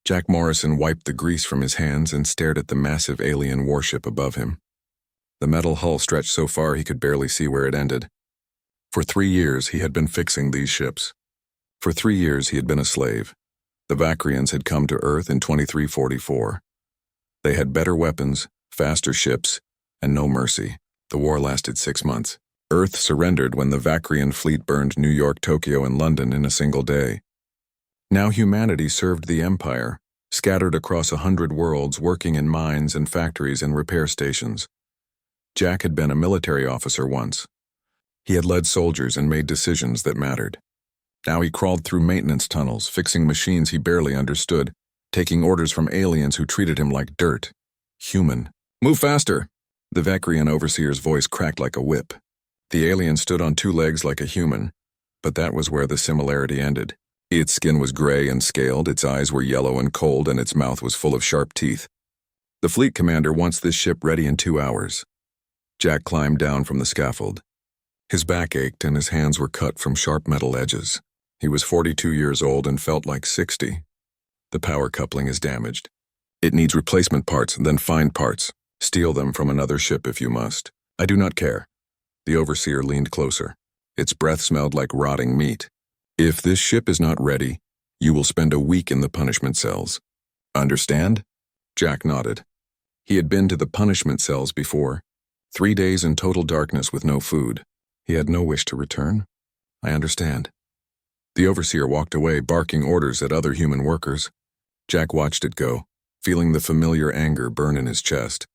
Jack Morrison wiped the grease from his hands and stared at the massive alien warship above him. The metal hull stretched so far he could barely see where it ended. For 3 years he had been fixing these ships. For 3 years he had been a slave. The Vakrians had come to Earth in 2344. They had better weapons, faster ships, and no mercy. The war lasted 6 months. Earth surrendered when the Vakrian fleet burned New York, Tokyo, and London in a single day. Now humanity served the Empire, scattered across 100 worlds, working in mines and factories and repair stations. Jack had been a military officer once. He had led soldiers and made decisions that mattered. Now he crawled through maintenance tunnels, fixing machines he barely understood, taking orders from aliens who treated him like dirt. Human. "Move faster!" The Vakrian overseer's voice cracked like a whip. The alien stood on 2 legs like a human, but that was where the similarity ended. Its skin was gray and scaled, its eyes were yellow and cold, and its mouth was full of sharp teeth. "The fleet commander wants this ship ready in 2 hours. Jack climbed down from the scaffold. His back ached and his hands were cut from sharp metal edges. He was 42 years old and felt like 60. "The power coupling is damaged. It needs replacement parts, then find parts. Steal them from another ship if you must. I do not care." The overseer leaned closer. Its breath smelled like rotting meat. "If this ship is not ready, you will spend a week in the punishment cells. Understand?" Jack nodded. He had been to the punishment cells before. 3 days in total darkness with no food. He had no wish to return. "I understand." The overseer walked away, barking orders at other human workers. Jack watched it go, feeling the familiar anger burn in his chest.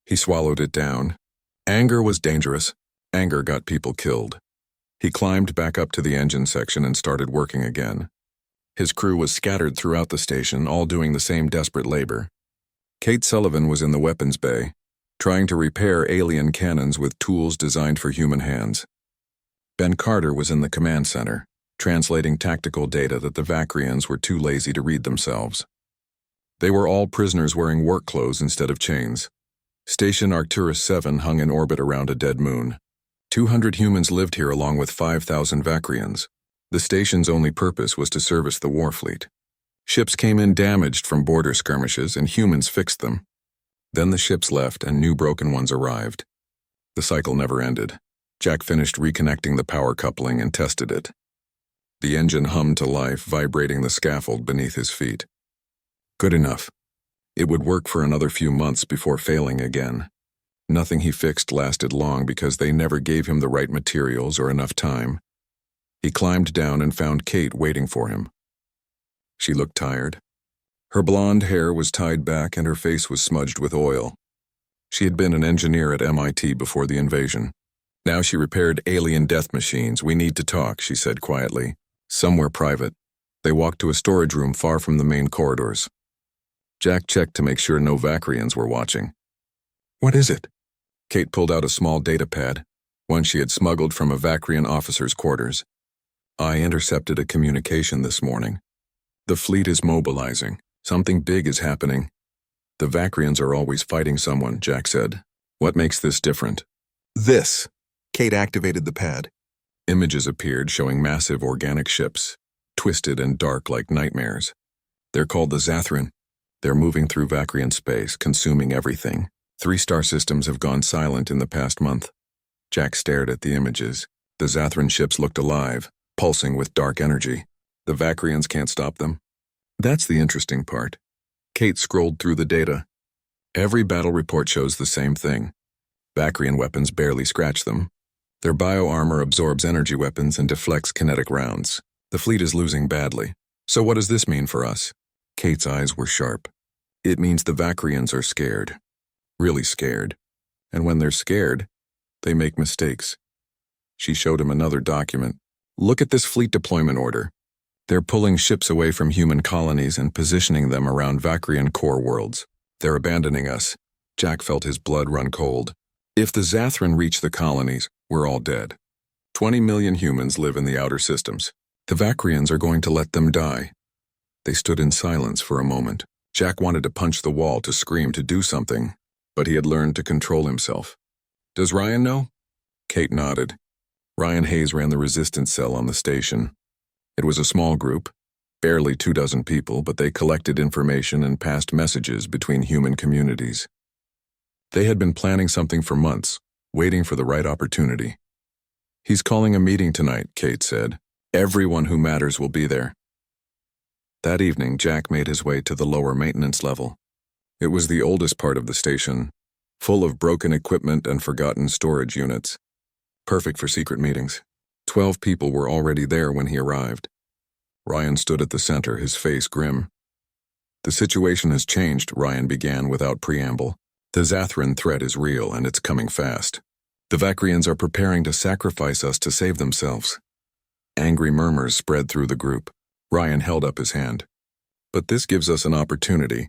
He swallowed it down. Anger was dangerous. Anger got people killed. He climbed back up to the engine section and started working again. His crew was scattered throughout the station, all doing the same desperate labor. Kate Sullivan was in the weapons bay, trying to repair alien cannons with tools designed for human hands. Ben Carter was in the command center, translating tactical data that the Vakrians were too lazy to read themselves. They were all prisoners wearing work clothes instead of chains. Station Arcturus 7 hung in orbit around a dead moon. 200 humans lived here along with 5,000 Vakrians. The station's only purpose was to service the war fleet. Ships came in damaged from border skirmishes and humans fixed them. Then the ships left and new broken ones arrived. The cycle never ended. Jack finished reconnecting the power coupling and tested it. The engine hummed to life, vibrating the scaffold beneath his feet. Good enough. It would work for another few months before failing again. Nothing he fixed lasted long because they never gave him the right materials or enough time. He climbed down and found Kate waiting for him. She looked tired. Her blonde hair was tied back and her face was smudged with oil. She had been an engineer at MIT before the invasion. Now she repaired alien death machines. "We need to talk," she said quietly. "Somewhere private." They walked to a storage room far from the main corridors. Jack checked to make sure no Vakrians were watching. "What is it?" Kate pulled out a small data pad, one she had smuggled from a Vakrian officer's quarters. "I intercepted a communication this morning. The fleet is mobilizing. Something big is happening." "The Vakrians are always fighting someone," Jack said. "What makes this different?" "This." Kate activated the pad. Images appeared showing massive organic ships, twisted and dark like nightmares. "They're called the Zathran. They're moving through Vakrian space, consuming everything. 3 star systems have gone silent in the past month." Jack stared at the images. The Zathran ships looked alive, pulsing with dark energy. "The Vakrians can't stop them?" "That's the interesting part." Kate scrolled through the data. Every battle report shows the same thing. Vakrian weapons barely scratch them. Their bio-armor absorbs energy weapons and deflects kinetic rounds. The fleet is losing badly. "So what does this mean for us?" Kate's eyes were sharp. "It means the Vakrians are scared. Really scared. And when they're scared, they make mistakes." She showed him another document. "Look at this fleet deployment order. They're pulling ships away from human colonies and positioning them around Vakrian core worlds. They're abandoning us." Jack felt his blood run cold. "If the Zathran reach the colonies, we're all dead. 20 million humans live in the outer systems. The Vakrians are going to let them die." They stood in silence for a moment. Jack wanted to punch the wall, to scream, to do something, but he had learned to control himself. "Does Ryan know?" Kate nodded. Ryan Hayes ran the resistance cell on the station. It was a small group. Barely 24 people, but they collected information and passed messages between human communities. They had been planning something for months, waiting for the right opportunity. "He's calling a meeting tonight," Kate said. "Everyone who matters will be there." That evening, Jack made his way to the lower maintenance level. It was the oldest part of the station, full of broken equipment and forgotten storage units. Perfect for secret meetings. 12 people were already there when he arrived. Ryan stood at the center, his face grim. "The situation has changed," Ryan began without preamble. "The Zathran threat is real, and it's coming fast. The Vakrians are preparing to sacrifice us to save themselves." Angry murmurs spread through the group. Ryan held up his hand. "But this gives us an opportunity.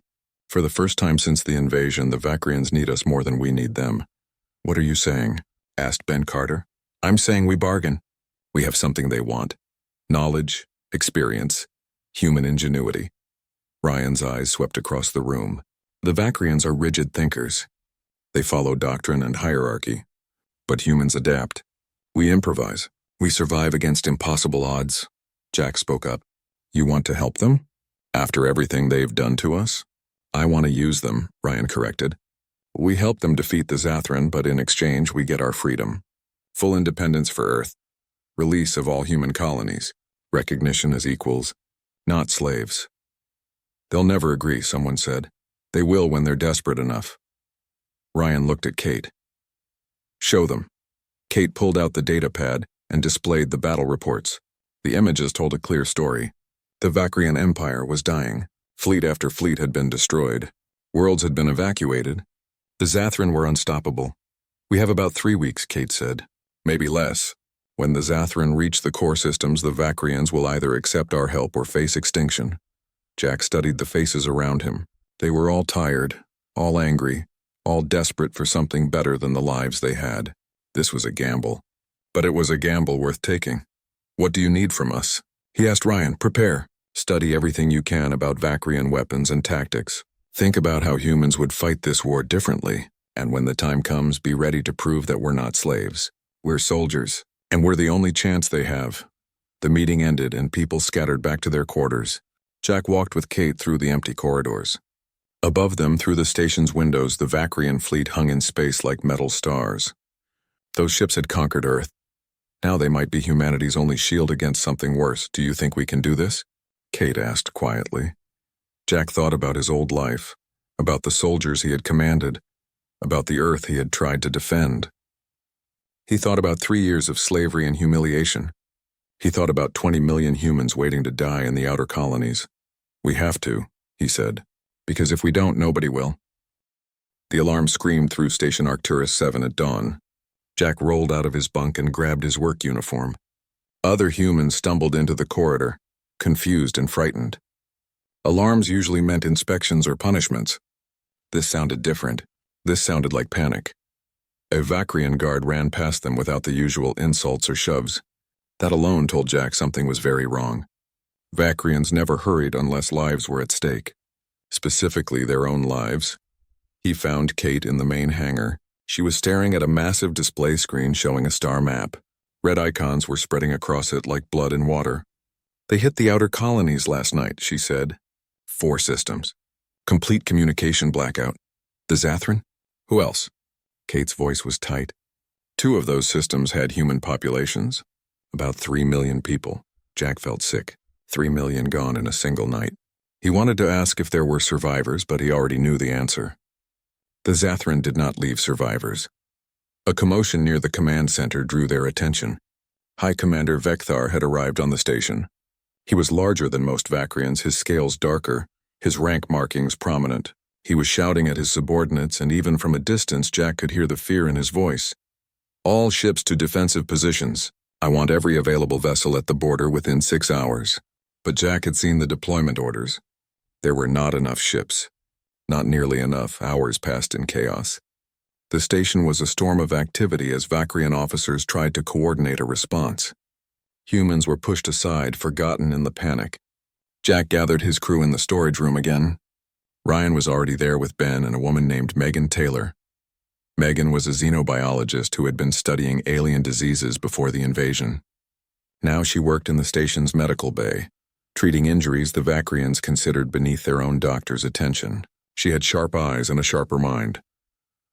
For the first time since the invasion, the Vakrians need us more than we need them." "What are you saying?" asked Ben Carter. "I'm saying we bargain. We have something they want. Knowledge, experience, human ingenuity." Ryan's eyes swept across the room. "The Vakrians are rigid thinkers. They follow doctrine and hierarchy. But humans adapt. We improvise. We survive against impossible odds." Jack spoke up. "You want to help them? After everything they've done to us?" "I want to use them," Ryan corrected. "We help them defeat the Zathran, but in exchange we get our freedom. Full independence for Earth. Release of all human colonies. Recognition as equals, not slaves." "They'll never agree," someone said. "They will when they're desperate enough." Ryan looked at Kate. "Show them." Kate pulled out the data pad and displayed the battle reports. The images told a clear story. The Vakrian Empire was dying. Fleet after fleet had been destroyed. Worlds had been evacuated. The Zathran were unstoppable. "We have about 3 weeks," Kate said. "Maybe less. When the Zathran reach the core systems, the Vakrians will either accept our help or face extinction." Jack studied the faces around him. They were all tired, all angry, all desperate for something better than the lives they had. This was a gamble. But it was a gamble worth taking. "What do you need from us?" he asked Ryan. "Prepare. Study everything you can about Vakrian weapons and tactics. Think about how humans would fight this war differently, and when the time comes, be ready to prove that we're not slaves. We're soldiers. And we're the only chance they have." The meeting ended and people scattered back to their quarters. Jack walked with Kate through the empty corridors. Above them, through the station's windows, the Vakrian fleet hung in space like metal stars. Those ships had conquered Earth. Now they might be humanity's only shield against something worse. "Do you think we can do this?" Kate asked quietly. Jack thought about his old life, about the soldiers he had commanded, about the Earth he had tried to defend. He thought about 3 years of slavery and humiliation. He thought about 20 million humans waiting to die in the outer colonies. "We have to," he said, "because if we don't, nobody will." The alarm screamed through Station Arcturus 7 at dawn. Jack rolled out of his bunk and grabbed his work uniform. Other humans stumbled into the corridor, confused and frightened. Alarms usually meant inspections or punishments. This sounded different. This sounded like panic. A Vakrian guard ran past them without the usual insults or shoves. That alone told Jack something was very wrong. Vakrians never hurried unless lives were at stake. Specifically, their own lives. He found Kate in the main hangar. She was staring at a massive display screen showing a star map. Red icons were spreading across it like blood in water. "They hit the outer colonies last night," she said. 4 systems. Complete communication blackout. The Zathran? Who else? Kate's voice was tight. 2 of those systems had human populations. About 3 million people. Jack felt sick. 3 million gone in a single night. He wanted to ask if there were survivors, but he already knew the answer. The Zathran did not leave survivors. A commotion near the command center drew their attention. High Commander Vekthar had arrived on the station. He was larger than most Vakrians, his scales darker, his rank markings prominent. He was shouting at his subordinates, and even from a distance Jack could hear the fear in his voice. "All ships to defensive positions. I want every available vessel at the border within 6 hours." But Jack had seen the deployment orders. There were not enough ships. Not nearly enough. Hours passed in chaos. The station was a storm of activity as Vakrian officers tried to coordinate a response. Humans were pushed aside, forgotten in the panic. Jack gathered his crew in the storage room again. Ryan was already there with Ben and a woman named Megan Taylor. Megan was a xenobiologist who had been studying alien diseases before the invasion. Now she worked in the station's medical bay, Treating injuries the Vacrians considered beneath their own doctor's attention. She had sharp eyes and a sharper mind.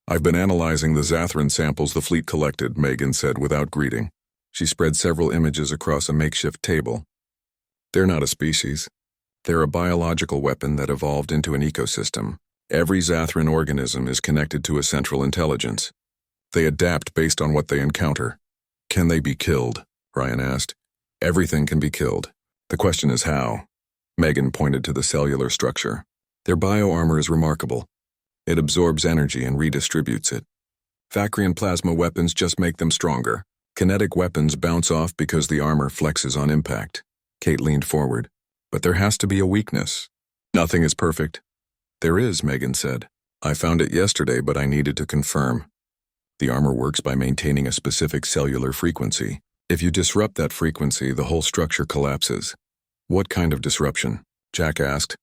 "I've been analyzing the Zathran samples the fleet collected," Megan said without greeting. She spread several images across a makeshift table. "They're not a species. They're a biological weapon that evolved into an ecosystem. Every Zathran organism is connected to a central intelligence. They adapt based on what they encounter." "Can they be killed?" Ryan asked. "Everything can be killed. The question is how." Megan pointed to the cellular structure. "Their bioarmor is remarkable. It absorbs energy and redistributes it. Vacrian plasma weapons just make them stronger. Kinetic weapons bounce off because the armor flexes on impact." Kate leaned forward. "But there has to be a weakness." "Nothing is perfect." "There is," Megan said. "I found it yesterday, but I needed to confirm. The armor works by maintaining a specific cellular frequency. If you disrupt that frequency, the whole structure collapses." "What kind of disruption?" Jack asked.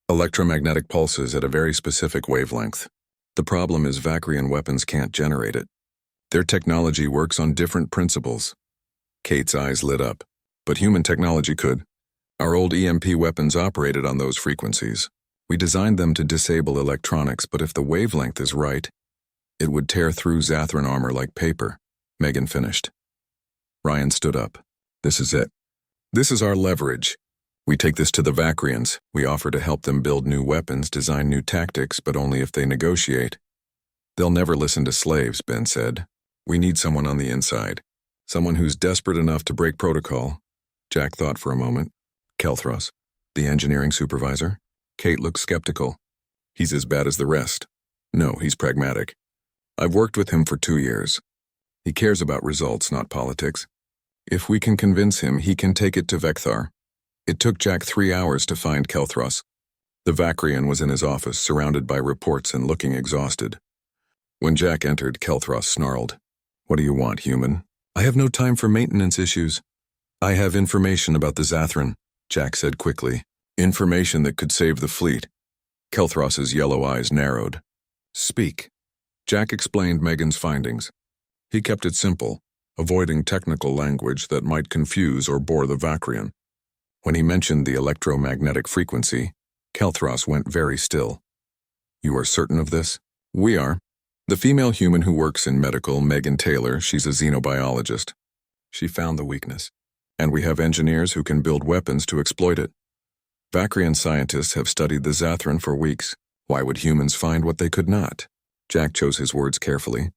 "Electromagnetic pulses at a very specific wavelength. The problem is Vacrian weapons can't generate it. Their technology works on different principles." Kate's eyes lit up. "But human technology could. Our old EMP weapons operated on those frequencies. We designed them to disable electronics, but if the wavelength is right, it would tear through Zathran armor like paper." Megan finished. Ryan stood up. "This is it. This is our leverage. We take this to the Vacrians. We offer to help them build new weapons, design new tactics, but only if they negotiate." "They'll never listen to slaves," Ben said. "We need someone on the inside. Someone who's desperate enough to break protocol." Jack thought for a moment. "Kelthros, the engineering supervisor?" Kate looked skeptical. "He's as bad as the rest." "No, he's pragmatic. I've worked with him for 2 years. He cares about results, not politics. If we can convince him, he can take it to Vekthar." It took Jack 3 hours to find Kelthros. The Vacrian was in his office, surrounded by reports and looking exhausted. When Jack entered, Kelthros snarled. "What do you want, human?" "I have no time for maintenance issues." "I have information about the Zathran," Jack said quickly. "Information that could save the fleet." Kelthros's yellow eyes narrowed. "Speak." Jack explained Megan's findings. He kept it simple, avoiding technical language that might confuse or bore the Vacrian. When he mentioned the electromagnetic frequency, Kelthros went very still. "You are certain of this?" "We are. The female human who works in medical, Megan Taylor, she's a xenobiologist. She found the weakness. And we have engineers who can build weapons to exploit it. Vacrian scientists have studied the Zathran for weeks. Why would humans find what they could not?" Jack chose his words carefully.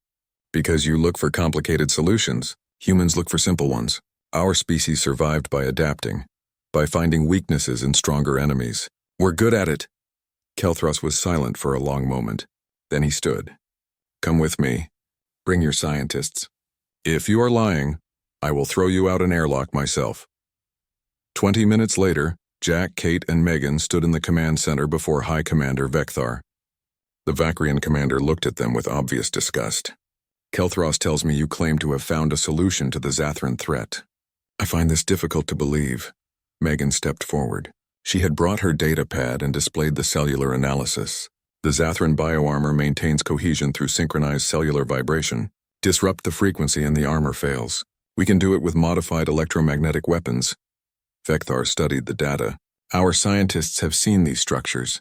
"Because you look for complicated solutions. Humans look for simple ones. Our species survived by adapting, by finding weaknesses in stronger enemies. We're good at it." Kelthros was silent for a long moment. Then he stood. "Come with me. Bring your scientists. If you are lying, I will throw you out an airlock myself." 20 minutes later, Jack, Kate, and Megan stood in the command center before High Commander Vekthar. The Vacrian commander looked at them with obvious disgust. "Kelthros tells me you claim to have found a solution to the Zathran threat. I find this difficult to believe." Megan stepped forward. She had brought her data pad and displayed the cellular analysis. The Zathran bioarmor maintains cohesion through synchronized cellular vibration. Disrupt the frequency and the armor fails. We can do it with modified electromagnetic weapons. Vekthar studied the data. "Our scientists have seen these structures.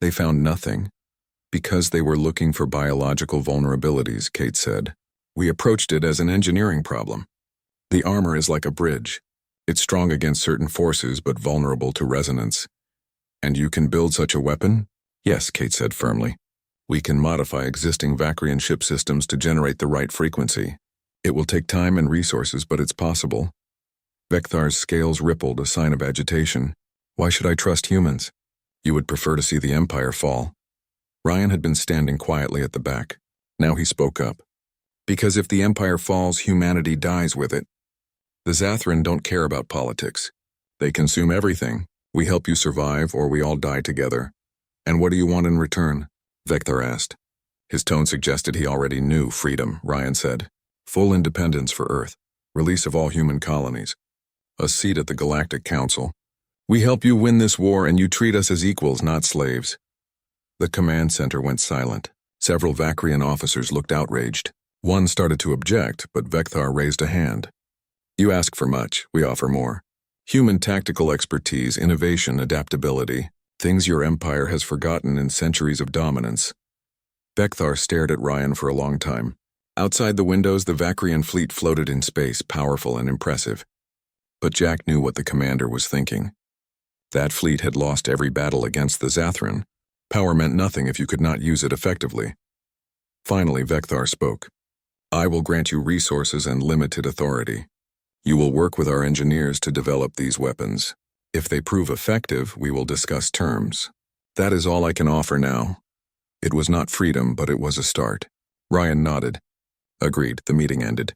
They found nothing. Because they were looking for biological vulnerabilities," Kate said. "We approached it as an engineering problem. The armor is like a bridge. It's strong against certain forces but vulnerable to resonance." "And you can build such a weapon?" "Yes," Kate said firmly. "We can modify existing Vacrian ship systems to generate the right frequency. It will take time and resources, but it's possible." Vekthar's scales rippled, a sign of agitation. "Why should I trust humans?" "You would prefer to see the Empire fall." Ryan had been standing quietly at the back. Now he spoke up. "Because if the Empire falls, humanity dies with it. The Zathran don't care about politics. They consume everything. We help you survive, or we all die together." "And what do you want in return?" Vekthar asked. His tone suggested he already knew freedom, Ryan said. "Full independence for Earth. Release of all human colonies. A seat at the Galactic Council. We help you win this war and you treat us as equals, not slaves." The command center went silent. Several Vacrian officers looked outraged. One started to object, but Vekthar raised a hand. "You ask for much, we offer more. Human tactical expertise, innovation, adaptability, things your empire has forgotten in centuries of dominance. Vecthar stared at Ryan for a long time. Outside the windows, the Vakrian fleet floated in space, powerful and impressive. But Jack knew what the commander was thinking. That fleet had lost every battle against the Zathran. Power meant nothing if you could not use it effectively. Finally, Vecthar spoke. I will grant you resources and limited authority. You will work with our engineers to develop these weapons. If they prove effective, we will discuss terms. That is all I can offer now. It was not freedom, but it was a start. Ryan nodded. Agreed. The meeting ended.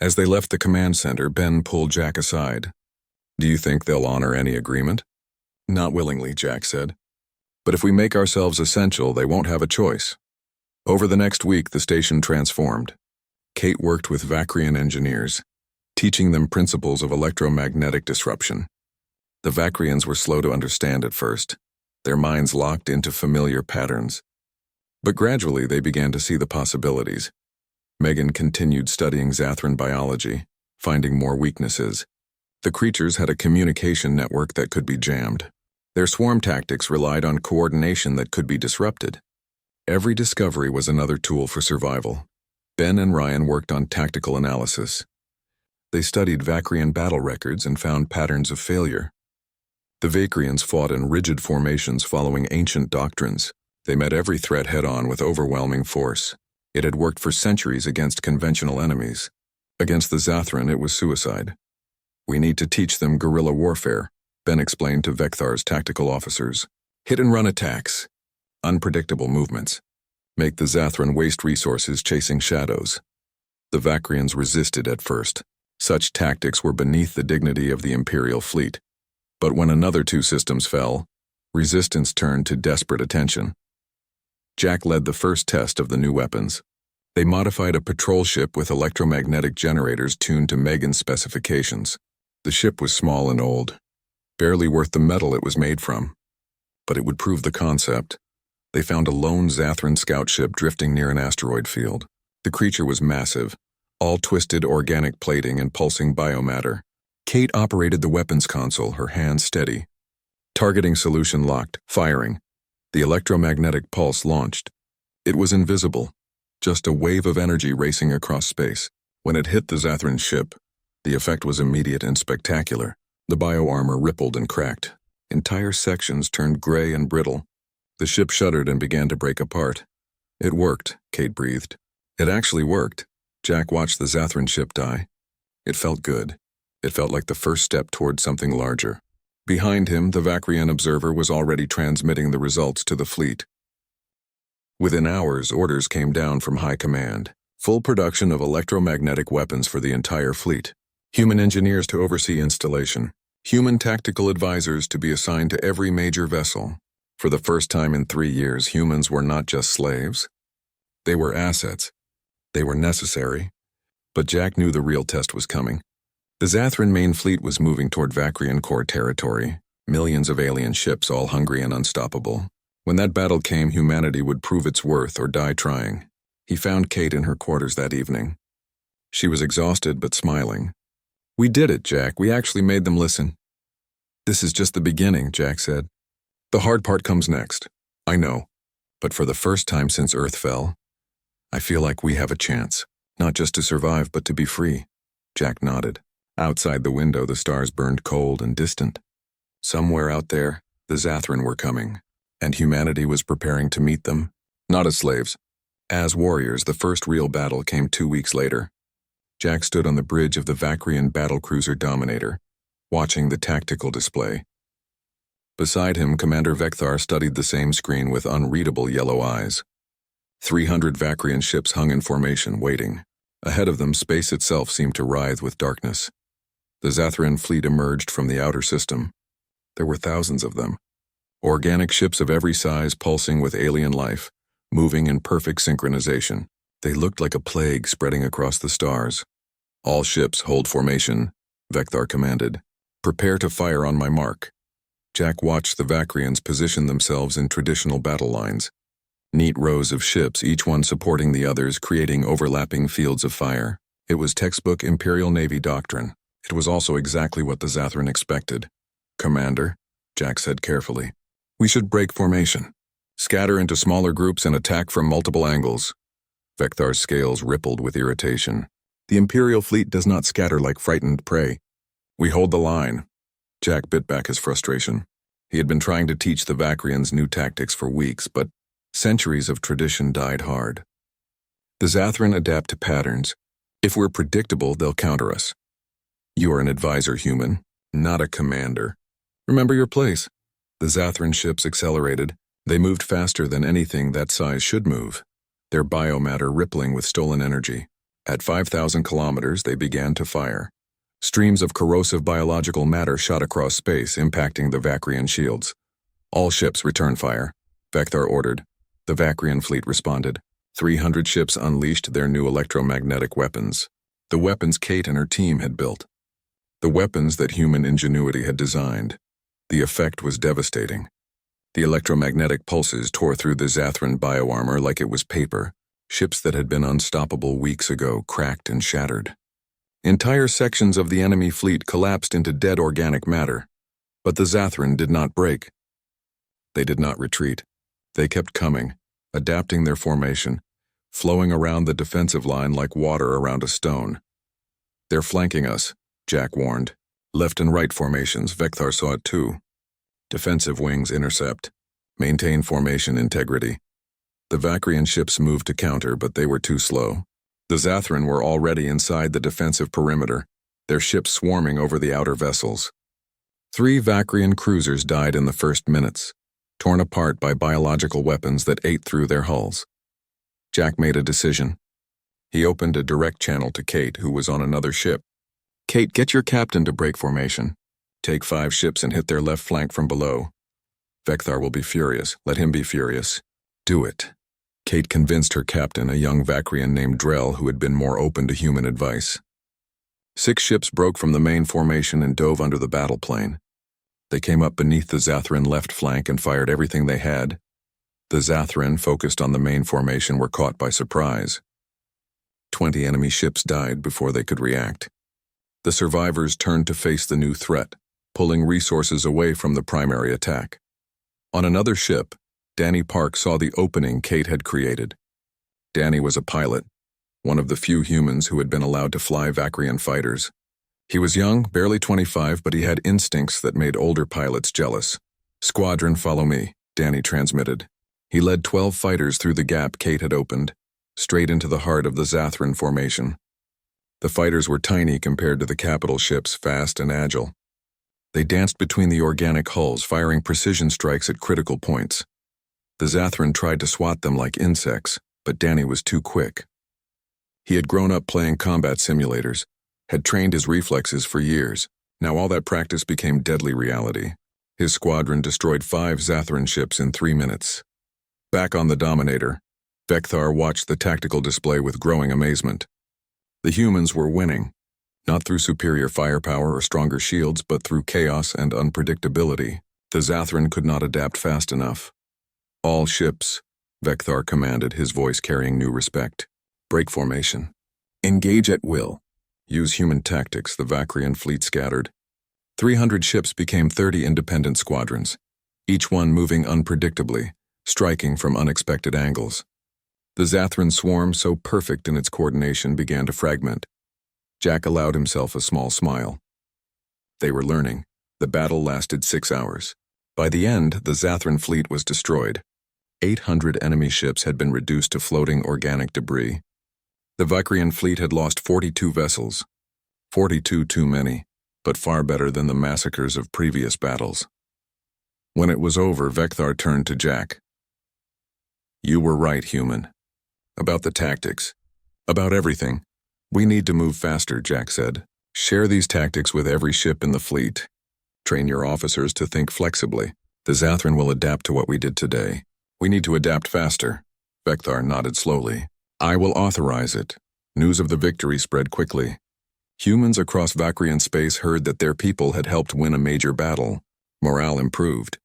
As they left the command center, Ben pulled Jack aside. Do you think they'll honor any agreement? Not willingly, Jack said. But if we make ourselves essential, they won't have a choice. Over the next week, the station transformed. Kate worked with Vakrian engineers, teaching them principles of electromagnetic disruption. The Vakrians were slow to understand at first, their minds locked into familiar patterns. But gradually they began to see the possibilities. Megan continued studying Zathran biology, finding more weaknesses. The creatures had a communication network that could be jammed. Their swarm tactics relied on coordination that could be disrupted. Every discovery was another tool for survival. Ben and Ryan worked on tactical analysis. They studied Vakrian battle records and found patterns of failure. The Vakrians fought in rigid formations following ancient doctrines. They met every threat head-on with overwhelming force. It had worked for centuries against conventional enemies. Against the Zathran, it was suicide. We need to teach them guerrilla warfare, Ben explained to Vecthar's tactical officers. Hit-and-run attacks. Unpredictable movements. Make the Zathran waste resources chasing shadows. The Vakrians resisted at first. Such tactics were beneath the dignity of the Imperial fleet. But when another two systems fell, resistance turned to desperate attention. Jack led the first test of the new weapons. They modified a patrol ship with electromagnetic generators tuned to Megan's specifications. The ship was small and old, barely worth the metal it was made from. But it would prove the concept. They found a lone Zathran scout ship drifting near an asteroid field. The creature was massive, all twisted organic plating and pulsing biomatter. Kate operated the weapons console, her hands steady. Targeting solution locked, firing. The electromagnetic pulse launched. It was invisible, just a wave of energy racing across space. When it hit the Zathran ship, the effect was immediate and spectacular. The bioarmor rippled and cracked. Entire sections turned gray and brittle. The ship shuddered and began to break apart. It worked, Kate breathed. It actually worked. Jack watched the Zathran ship die. It felt good. It felt like the first step toward something larger. Behind him, the Vakrian observer was already transmitting the results to the fleet. Within hours, orders came down from high command. Full production of electromagnetic weapons for the entire fleet. Human engineers to oversee installation. Human tactical advisors to be assigned to every major vessel. For the first time in 3 years, humans were not just slaves. They were assets. They were necessary. But Jack knew the real test was coming. The Zathran main fleet was moving toward Vakrian core territory, millions of alien ships all hungry and unstoppable. When that battle came, humanity would prove its worth or die trying. He found Kate in her quarters that evening. She was exhausted but smiling. We did it, Jack. We actually made them listen. This is just the beginning, Jack said. The hard part comes next. I know. But for the first time since Earth fell, I feel like we have a chance. Not just to survive, but to be free. Jack nodded. Outside the window, the stars burned cold and distant. Somewhere out there, the Zathran were coming, and humanity was preparing to meet them, not as slaves. As warriors, the first real battle came 2 weeks later. Jack stood on the bridge of the Vakrian battlecruiser Dominator, watching the tactical display. Beside him, Commander Vecthar studied the same screen with unreadable yellow eyes. 300 Vakrian ships hung in formation, waiting. Ahead of them, space itself seemed to writhe with darkness. The Zathran fleet emerged from the outer system. There were thousands of them. Organic ships of every size pulsing with alien life, moving in perfect synchronization. They looked like a plague spreading across the stars. All ships hold formation, Vecthar commanded. Prepare to fire on my mark. Jack watched the Vakrians position themselves in traditional battle lines. Neat rows of ships, each one supporting the others, creating overlapping fields of fire. It was textbook Imperial Navy doctrine. It was also exactly what the Zathran expected. "Commander," Jack said carefully, "we should break formation. Scatter into smaller groups and attack from multiple angles." Vekthar's scales rippled with irritation. "The Imperial fleet does not scatter like frightened prey. We hold the line." Jack bit back his frustration. He had been trying to teach the Vakrians new tactics for weeks, but centuries of tradition died hard. "The Zathran adapt to patterns. If we're predictable, they'll counter us. You are an advisor, human, not a commander. Remember your place." The Zathran ships accelerated. They moved faster than anything that size should move, their biomatter rippling with stolen energy. At 5,000 kilometers, they began to fire. Streams of corrosive biological matter shot across space, impacting the Vakrian shields. "All ships return fire," Vekthar ordered. The Vakrian fleet responded. 300 ships unleashed their new electromagnetic weapons, the weapons Kate and her team had built. The weapons that human ingenuity had designed. The effect was devastating. The electromagnetic pulses tore through the Zathran bioarmor like it was paper. Ships that had been unstoppable weeks ago cracked and shattered. Entire sections of the enemy fleet collapsed into dead organic matter, but the Zathran did not break. They did not retreat. They kept coming, adapting their formation, flowing around the defensive line like water around a stone. "They're flanking us," Jack warned. Left and right formations, Vekthar saw it too. Defensive wings intercept. Maintain formation integrity. The Vakrian ships moved to counter, but they were too slow. The Zathran were already inside the defensive perimeter, their ships swarming over the outer vessels. 3 Vakrian cruisers died in the first minutes, torn apart by biological weapons that ate through their hulls. Jack made a decision. He opened a direct channel to Kate, who was on another ship. "Kate, get your captain to break formation. Take 5 ships and hit their left flank from below. Vekthar will be furious. Let him be furious. Do it." Kate convinced her captain, a young Vakrian named Drell, who had been more open to human advice. 6 ships broke from the main formation and dove under the battle plane. They came up beneath the Zathran left flank and fired everything they had. The Zathran, focused on the main formation, were caught by surprise. 20 enemy ships died before they could react. The survivors turned to face the new threat, pulling resources away from the primary attack. On another ship, Danny Park saw the opening Kate had created. Danny was a pilot, one of the few humans who had been allowed to fly Vakrian fighters. He was young, barely 25, but he had instincts that made older pilots jealous. "Squadron, follow me," Danny transmitted. He led 12 fighters through the gap Kate had opened, straight into the heart of the Zathran formation. The fighters were tiny compared to the capital ships, fast and agile. They danced between the organic hulls, firing precision strikes at critical points. The Zathran tried to swat them like insects, but Danny was too quick. He had grown up playing combat simulators, had trained his reflexes for years. Now all that practice became deadly reality. His squadron destroyed 5 Zathran ships in 3 minutes. Back on the Dominator, Vekthar watched the tactical display with growing amazement. The humans were winning, not through superior firepower or stronger shields, but through chaos and unpredictability. The Zathran could not adapt fast enough. "All ships," Vekthar commanded, his voice carrying new respect. "Break formation. Engage at will. Use human tactics." The Vakrian fleet scattered. 300 ships became 30 independent squadrons, each one moving unpredictably, striking from unexpected angles. The Zathran swarm, so perfect in its coordination, began to fragment. Jack allowed himself a small smile. They were learning. The battle lasted 6 hours. By the end, the Zathran fleet was destroyed. 800 enemy ships had been reduced to floating organic debris. The Vakrian fleet had lost 42 vessels. 42 too many, but far better than the massacres of previous battles. When it was over, Vekthar turned to Jack. "You were right, human. About the tactics. About everything. We need to move faster," Jack said. "Share these tactics with every ship in the fleet. Train your officers to think flexibly. The Zathran will adapt to what we did today. We need to adapt faster." Vekthar nodded slowly. "I will authorize it." News of the victory spread quickly. Humans across Vakrian space heard that their people had helped win a major battle. Morale improved.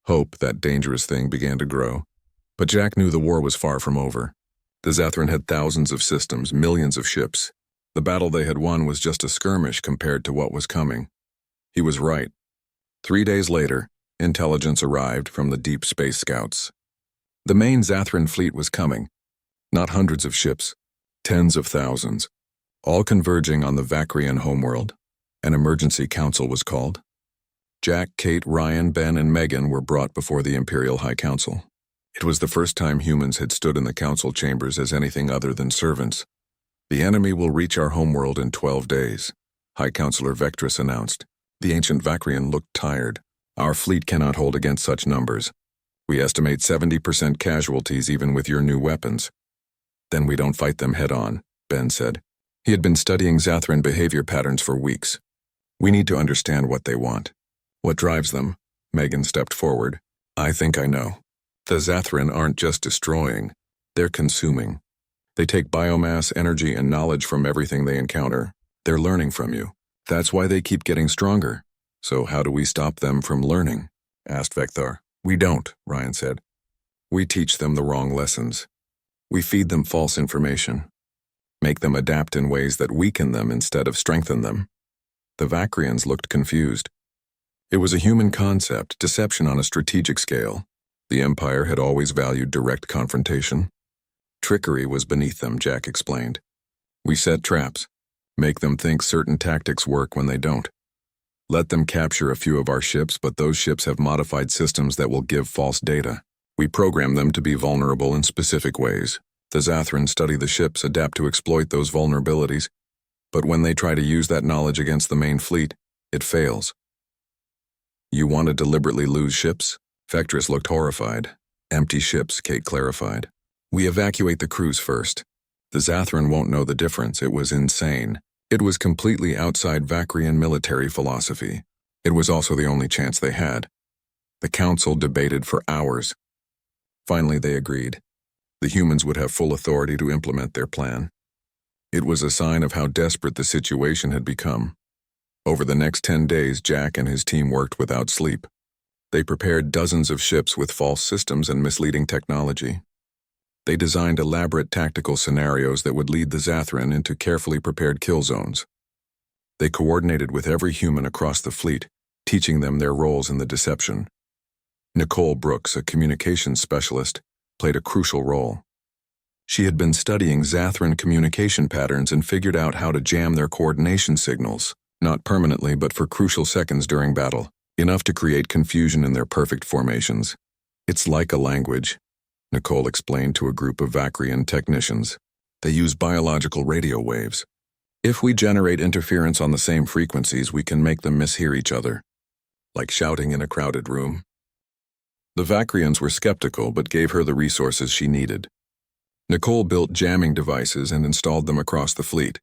Hope, that dangerous thing, began to grow. But Jack knew the war was far from over. The Zathran had thousands of systems, millions of ships. The battle they had won was just a skirmish compared to what was coming. He was right. 3 days later, intelligence arrived from the Deep Space Scouts. The main Zathran fleet was coming. Not hundreds of ships, tens of thousands, all converging on the Vakrian homeworld. An emergency council was called. Jack, Kate, Ryan, Ben, and Megan were brought before the Imperial High Council. It was the first time humans had stood in the council chambers as anything other than servants. The enemy will reach our homeworld in 12 days, High Counselor Vectress announced. The ancient Vakrian looked tired. Our fleet cannot hold against such numbers. We estimate 70% casualties even with your new weapons. Then we don't fight them head-on, Ben said. He had been studying Zathran behavior patterns for weeks. We need to understand what they want. What drives them? Megan stepped forward. I think I know. The Zathran aren't just destroying, they're consuming. They take biomass, energy, and knowledge from everything they encounter. They're learning from you. That's why they keep getting stronger. So how do we stop them from learning? Asked Vecthar. We don't, Ryan said. We teach them the wrong lessons. We feed them false information. Make them adapt in ways that weaken them instead of strengthen them. The Vakrians looked confused. It was a human concept, deception on a strategic scale. The Empire had always valued direct confrontation. Trickery was beneath them, Jack explained. We set traps. Make them think certain tactics work when they don't. Let them capture a few of our ships, but those ships have modified systems that will give false data. We program them to be vulnerable in specific ways. The Zathran study the ships, adapt to exploit those vulnerabilities. But when they try to use that knowledge against the main fleet, it fails. You want to deliberately lose ships? Vectress looked horrified. Empty ships, Kate clarified. We evacuate the crews first. The Zathran won't know the difference. It was insane. It was completely outside Vakrian military philosophy. It was also the only chance they had. The council debated for hours. Finally, they agreed. The humans would have full authority to implement their plan. It was a sign of how desperate the situation had become. Over the next 10 days, Jack and his team worked without sleep. They prepared dozens of ships with false systems and misleading technology. They designed elaborate tactical scenarios that would lead the Zathran into carefully prepared kill zones. They coordinated with every human across the fleet, teaching them their roles in the deception. Nicole Brooks, a communications specialist, played a crucial role. She had been studying Zathran communication patterns and figured out how to jam their coordination signals, not permanently but for crucial seconds during battle, enough to create confusion in their perfect formations. It's like a language, Nicole explained to a group of Vakrian technicians. They use biological radio waves. If we generate interference on the same frequencies, we can make them mishear each other, like shouting in a crowded room. The Vakrians were skeptical but gave her the resources she needed. Nicole built jamming devices and installed them across the fleet.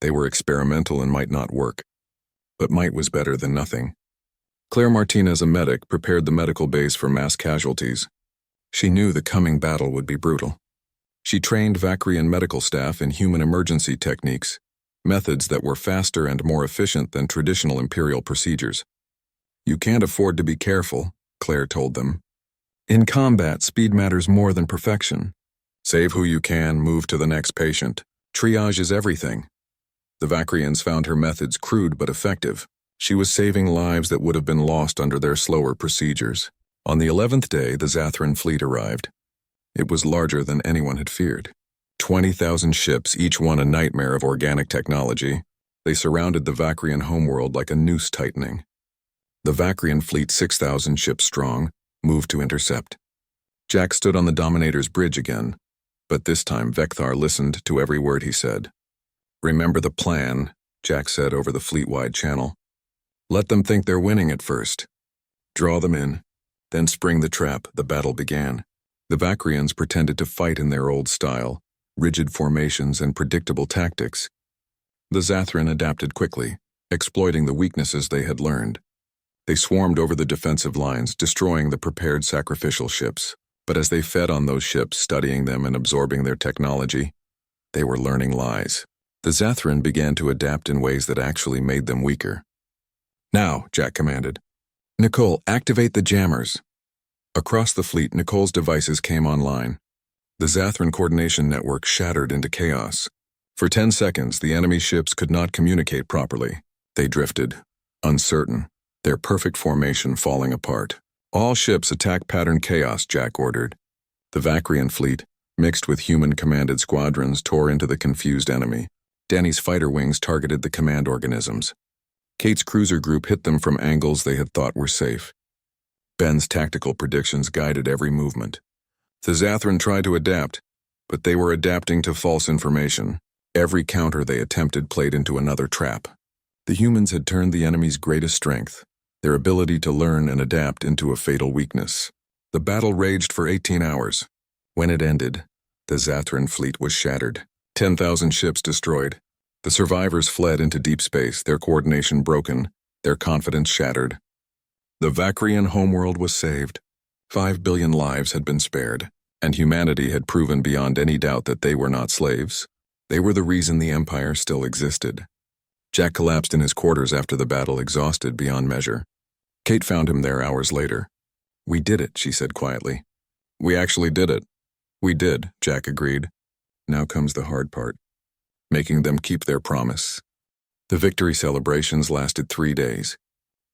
They were experimental and might not work, but might was better than nothing. Claire Martinez, a medic, prepared the medical base for mass casualties. She knew the coming battle would be brutal. She trained Vakrian medical staff in human emergency techniques, methods that were faster and more efficient than traditional Imperial procedures. You can't afford to be careful, Claire told them. In combat, speed matters more than perfection. Save who you can, move to the next patient. Triage is everything. The Vakrians found her methods crude but effective. She was saving lives that would have been lost under their slower procedures. On the 11th day, the Zathran fleet arrived. It was larger than anyone had feared. 20,000 ships, each one a nightmare of organic technology. They surrounded the Vakrian homeworld like a noose tightening. The Vakrian fleet, 6,000 ships strong, moved to intercept. Jack stood on the Dominator's bridge again, but this time Vecthar listened to every word he said. Remember the plan, Jack said over the fleet-wide channel. Let them think they're winning at first. Draw them in, then spring the trap. The battle began. The Vakrians pretended to fight in their old style, rigid formations and predictable tactics. The Zathran adapted quickly, exploiting the weaknesses they had learned. They swarmed over the defensive lines, destroying the prepared sacrificial ships. But as they fed on those ships, studying them and absorbing their technology, they were learning lies. The Zathran began to adapt in ways that actually made them weaker. Now, Jack commanded. Nicole, activate the jammers. Across the fleet, Nicole's devices came online. The Zathran coordination network shattered into chaos. For 10 seconds, the enemy ships could not communicate properly. They drifted, uncertain, their perfect formation falling apart. All ships attack pattern chaos, Jack ordered. The Vakrian fleet, mixed with human-commanded squadrons, tore into the confused enemy. Danny's fighter wings targeted the command organisms. Kate's cruiser group hit them from angles they had thought were safe. Ben's tactical predictions guided every movement. The Zathran tried to adapt, but they were adapting to false information. Every counter they attempted played into another trap. The humans had turned the enemy's greatest strength, their ability to learn and adapt, into a fatal weakness. The battle raged for 18 hours. When it ended, the Zathran fleet was shattered. 10,000 ships destroyed. The survivors fled into deep space, their coordination broken, their confidence shattered. The Vakrian homeworld was saved. 5 billion lives had been spared, and humanity had proven beyond any doubt that they were not slaves. They were the reason the Empire still existed. Jack collapsed in his quarters after the battle, exhausted beyond measure. Kate found him there hours later. "We did it," she said quietly. "We actually did it." "We did," Jack agreed. "Now comes the hard part. Making them keep their promise." The victory celebrations lasted 3 days.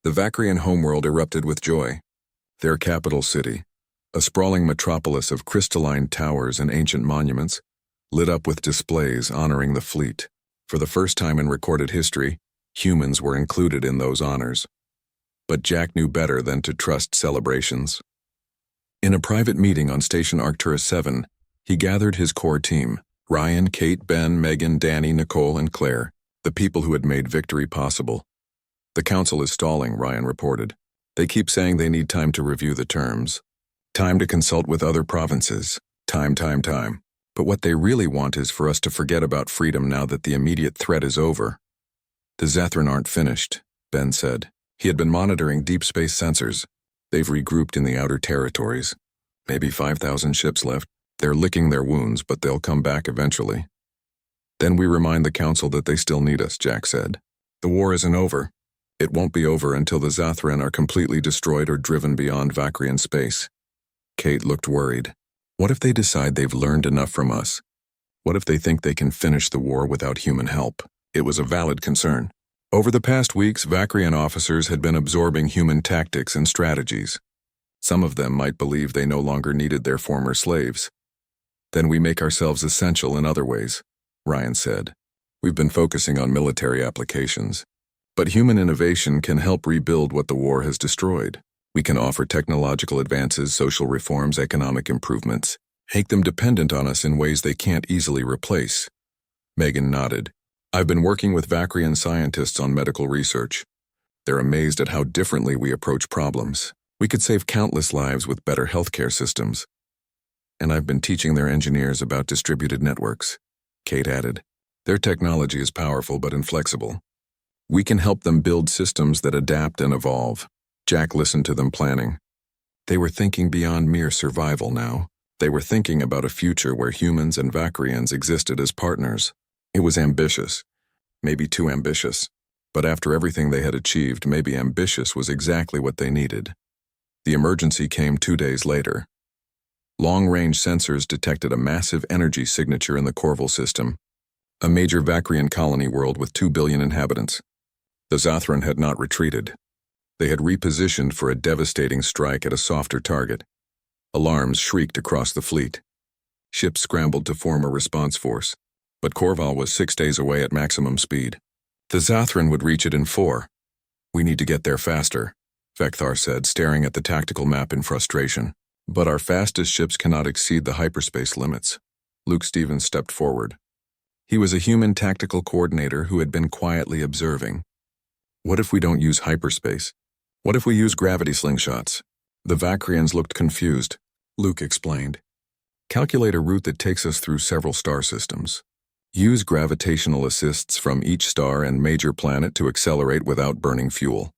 The Vakrian homeworld erupted with joy. Their capital city, a sprawling metropolis of crystalline towers and ancient monuments, lit up with displays honoring the fleet. For the first time in recorded history, humans were included in those honors. But Jack knew better than to trust celebrations. In a private meeting on Station Arcturus 7, he gathered his core team: Ryan, Kate, Ben, Megan, Danny, Nicole, and Claire, the people who had made victory possible. "The council is stalling," Ryan reported. "They keep saying they need time to review the terms. Time to consult with other provinces. Time. But what they really want is for us to forget about freedom now that the immediate threat is over." "The Zathran aren't finished," Ben said. He had been monitoring deep space sensors. "They've regrouped in the outer territories. Maybe 5,000 ships left. They're licking their wounds, but they'll come back eventually." "Then we remind the council that they still need us," Jack said. "The war isn't over. It won't be over until the Zathran are completely destroyed or driven beyond Vakrian space." Kate looked worried. "What if they decide they've learned enough from us? What if they think they can finish the war without human help?" It was a valid concern. Over the past weeks, Vakrian officers had been absorbing human tactics and strategies. Some of them might believe they no longer needed their former slaves. "Then we make ourselves essential in other ways," Ryan said. "We've been focusing on military applications. But human innovation can help rebuild what the war has destroyed. We can offer technological advances, social reforms, economic improvements, make them dependent on us in ways they can't easily replace." Megan nodded. "I've been working with Vakrian scientists on medical research. They're amazed at how differently we approach problems. We could save countless lives with better healthcare systems. And I've been teaching their engineers about distributed networks," Kate added. "Their technology is powerful but inflexible. We can help them build systems that adapt and evolve." Jack listened to them planning. They were thinking beyond mere survival now. They were thinking about a future where humans and Vakrians existed as partners. It was ambitious, maybe too ambitious, but after everything they had achieved, maybe ambitious was exactly what they needed. The emergency came 2 days later. Long-range sensors detected a massive energy signature in the Corval system, a major Vakrian colony world with 2 billion inhabitants. The Zathran had not retreated. They had repositioned for a devastating strike at a softer target. Alarms shrieked across the fleet. Ships scrambled to form a response force. But Corval was 6 days away at maximum speed. "The Zathran would reach it in 4. We need to get there faster," Vekthar said, staring at the tactical map in frustration. "But our fastest ships cannot exceed the hyperspace limits." Luke Stevens stepped forward. He was a human tactical coordinator who had been quietly observing. "What if we don't use hyperspace? What if we use gravity slingshots?" The Vakrians looked confused. Luke explained. "Calculate a route that takes us through several star systems. Use gravitational assists from each star and major planet to accelerate without burning fuel.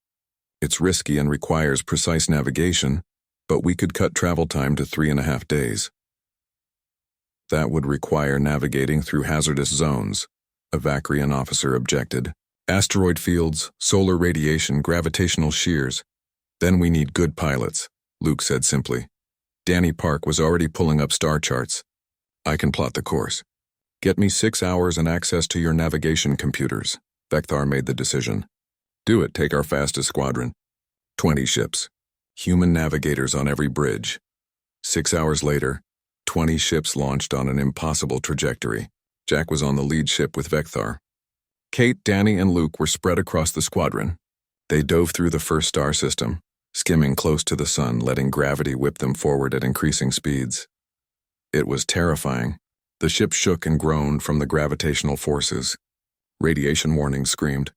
It's risky and requires precise navigation, but we could cut travel time to 3.5 days. That would require navigating through hazardous zones," a Vakrian officer objected. "Asteroid fields, solar radiation, gravitational shears. Then we need good pilots," Luke said simply. Danny Park was already pulling up star charts. "I can plot the course." Get me 6 hours and access to your navigation computers. Vecthar made the decision. Do it, take our fastest squadron. 20 ships. Human navigators on every bridge. 6 hours later, 20 ships launched on an impossible trajectory. Jack was on the lead ship with Vecthar. Kate, Danny, and Luke were spread across the squadron. They dove through the first star system, skimming close to the sun, letting gravity whip them forward at increasing speeds. It was terrifying. The ship shook and groaned from the gravitational forces. Radiation warnings screamed.